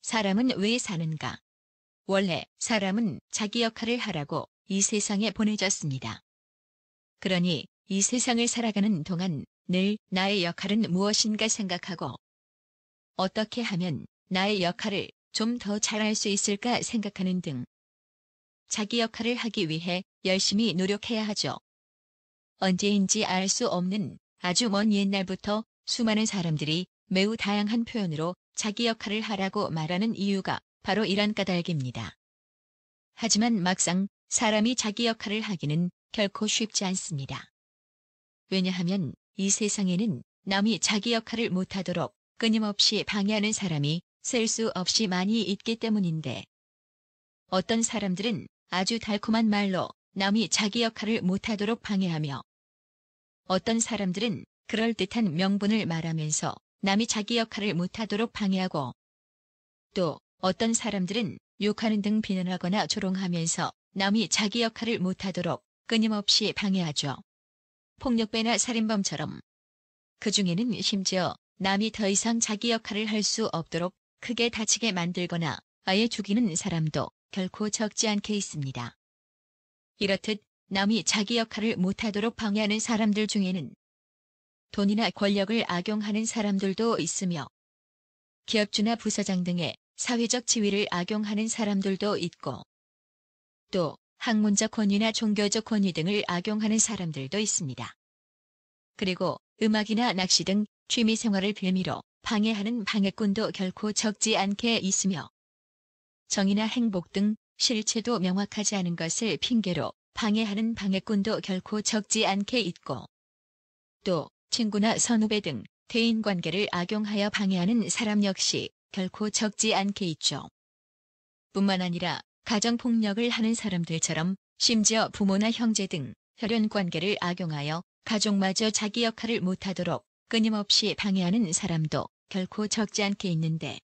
사람은 왜 사는가? 원래 사람은 자기 역할을 하라고 이 세상에 보내졌습니다. 그러니 이 세상을 살아가는 동안 늘 나의 역할은 무엇인가 생각하고 어떻게 하면 나의 역할을 좀 더 잘할 수 있을까 생각하는 등 자기 역할을 하기 위해 열심히 노력해야 하죠. 언제인지 알 수 없는 아주 먼 옛날부터 수많은 사람들이 매우 다양한 표현으로 자기 역할을 하라고 말하는 이유가 바로 이런 까닭입니다. 하지만 막상 사람이 자기 역할을 하기는 결코 쉽지 않습니다. 왜냐하면 이 세상에는 남이 자기 역할을 못하도록 끊임없이 방해하는 사람이 셀 수 없이 많이 있기 때문인데 어떤 사람들은 아주 달콤한 말로 남이 자기 역할을 못하도록 방해하며 어떤 사람들은 그럴듯한 명분을 말하면서 남이 자기 역할을 못하도록 방해하고 또 어떤 사람들은 욕하는 등 비난하거나 조롱하면서 남이 자기 역할을 못하도록 끊임없이 방해하죠. 폭력배나 살인범처럼. 그 중에는 심지어 남이 더 이상 자기 역할을 할 수 없도록 크게 다치게 만들거나 아예 죽이는 사람도 결코 적지 않게 있습니다. 이렇듯 남이 자기 역할을 못하도록 방해하는 사람들 중에는 돈이나 권력을 악용하는 사람들도 있으며 기업주나 부서장 등의 사회적 지위를 악용하는 사람들도 있고 또 학문적 권위나 종교적 권위 등을 악용하는 사람들도 있습니다. 그리고 음악이나 낚시 등 취미생활을 빌미로 방해하는 방해꾼도 결코 적지 않게 있으며 정의나 행복 등 실체도 명확하지 않은 것을 핑계로 방해하는 방해꾼도 결코 적지 않게 있고 또 친구나 선후배 등 대인관계를 악용하여 방해하는 사람 역시 결코 적지 않게 있죠. 뿐만 아니라 가정폭력을 하는 사람들처럼 심지어 부모나 형제 등 혈연관계를 악용하여 가족마저 자기 역할을 못하도록 끊임없이 방해하는 사람도 결코 적지 않게 있는데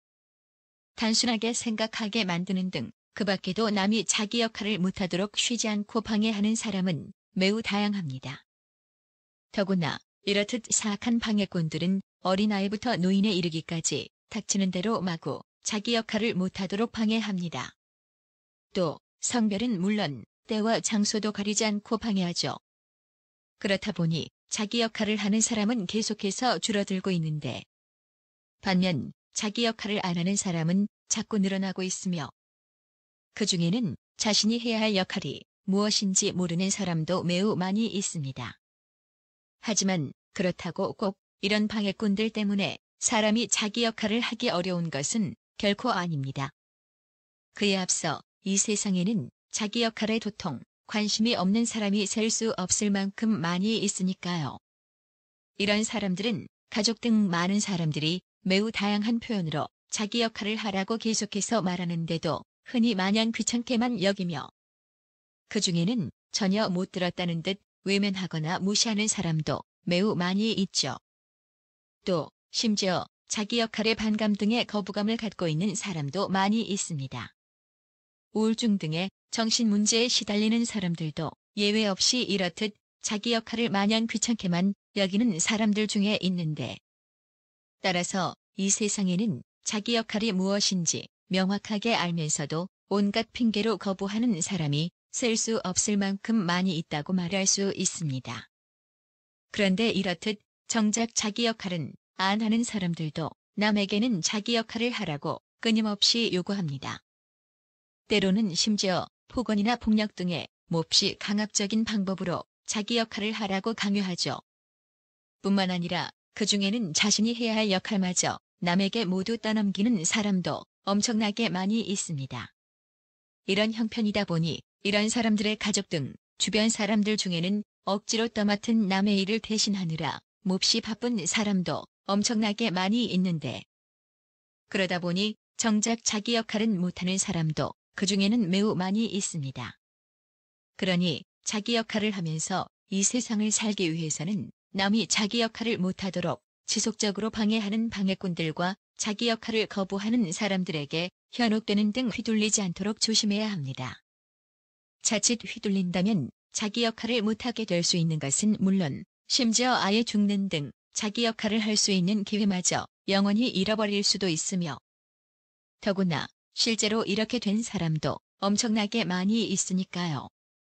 단순하게 생각하게 만드는 등 그 밖에도 남이 자기 역할을 못하도록 쉬지 않고 방해하는 사람은 매우 다양합니다. 더구나 이렇듯 사악한 방해꾼들은 어린아이부터 노인에 이르기까지 닥치는 대로 마구 자기 역할을 못하도록 방해합니다. 또 성별은 물론 때와 장소도 가리지 않고 방해하죠. 그렇다 보니 자기 역할을 하는 사람은 계속해서 줄어들고 있는데 반면 자기 역할을 안 하는 사람은 자꾸 늘어나고 있으며 그 중에는 자신이 해야 할 역할이 무엇인지 모르는 사람도 매우 많이 있습니다. 하지만 그렇다고 꼭 이런 방해꾼들 때문에 사람이 자기 역할을 하기 어려운 것은 결코 아닙니다. 그에 앞서 이 세상에는 자기 역할에 도통 관심이 없는 사람이 셀 수 없을 만큼 많이 있으니까요. 이런 사람들은 가족 등 많은 사람들이 매우 다양한 표현으로 자기 역할을 하라고 계속해서 말하는데도 흔히 마냥 귀찮게만 여기며 그 중에는 전혀 못 들었다는 듯 외면하거나 무시하는 사람도 매우 많이 있죠. 또 심지어 자기 역할에 반감 등의 거부감을 갖고 있는 사람도 많이 있습니다. 우울증 등의 정신문제에 시달리는 사람들도 예외 없이 이렇듯 자기 역할을 마냥 귀찮게만 여기는 사람들 중에 있는데 따라서 이 세상에는 자기 역할이 무엇인지 명확하게 알면서도 온갖 핑계로 거부하는 사람이 셀 수 없을 만큼 많이 있다고 말할 수 있습니다. 그런데 이렇듯 정작 자기 역할은 안 하는 사람들도 남에게는 자기 역할을 하라고 끊임없이 요구합니다. 때로는 심지어 폭언이나 폭력 등의 몹시 강압적인 방법으로 자기 역할을 하라고 강요하죠. 뿐만 아니라 그 중에는 자신이 해야 할 역할마저 남에게 모두 떠넘기는 사람도 엄청나게 많이 있습니다. 이런 형편이다 보니 이런 사람들의 가족 등 주변 사람들 중에는 억지로 떠맡은 남의 일을 대신하느라 몹시 바쁜 사람도 엄청나게 많이 있는데 그러다 보니 정작 자기 역할은 못하는 사람도 그 중에는 매우 많이 있습니다. 그러니 자기 역할을 하면서 이 세상을 살기 위해서는 남이 자기 역할을 못하도록 지속적으로 방해하는 방해꾼들과 자기 역할을 거부하는 사람들에게 현혹되는 등 휘둘리지 않도록 조심해야 합니다. 자칫 휘둘린다면 자기 역할을 못하게 될 수 있는 것은 물론 심지어 아예 죽는 등 자기 역할을 할 수 있는 기회마저 영원히 잃어버릴 수도 있으며 더구나 실제로 이렇게 된 사람도 엄청나게 많이 있으니까요.